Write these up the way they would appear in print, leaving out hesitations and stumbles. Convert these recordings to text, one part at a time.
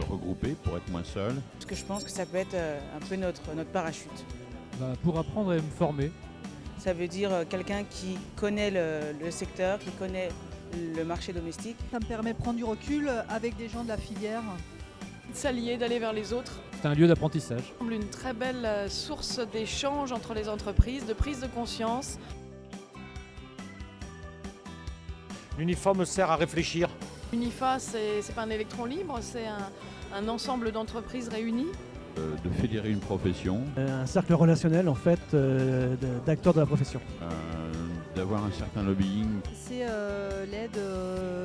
se regrouper pour être moins seul. Parce que je pense que ça peut être un peu notre parachute. Pour apprendre et me former. Ça veut dire quelqu'un qui connaît le secteur, qui connaît le marché domestique. Ça me permet de prendre du recul avec des gens de la filière. S'allier, d'aller vers les autres. C'est un lieu d'apprentissage. Une très belle source d'échange entre les entreprises, de prise de conscience. L'uniforme sert à réfléchir. L'UNIFA, c'est pas un électron libre, c'est un ensemble d'entreprises réunies. De fédérer une profession, Un cercle relationnel en fait d'acteurs de la profession. d'avoir un certain lobbying. C'est l'aide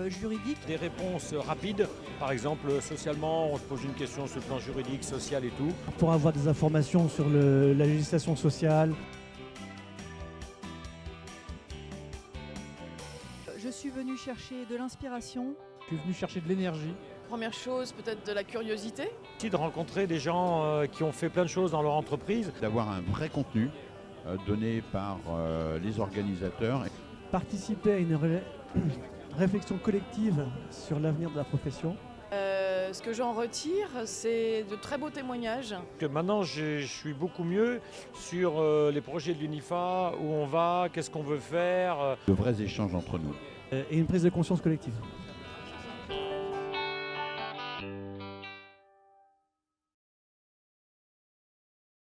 juridique. Des réponses rapides, par exemple socialement, on se pose une question sur le plan juridique, social et tout. Pour avoir des informations sur la législation sociale. Je suis venue chercher de l'inspiration. Je suis venu chercher de l'énergie. Première chose, peut-être de la curiosité. Aussi de rencontrer des gens qui ont fait plein de choses dans leur entreprise. D'avoir un vrai contenu donné par les organisateurs. Participer à une réflexion collective sur l'avenir de la profession. Ce que j'en retire, c'est de très beaux témoignages. Que maintenant, je suis beaucoup mieux sur les projets de l'UNIFA, où on va, qu'est-ce qu'on veut faire. De vrais échanges entre nous. Et une prise de conscience collective.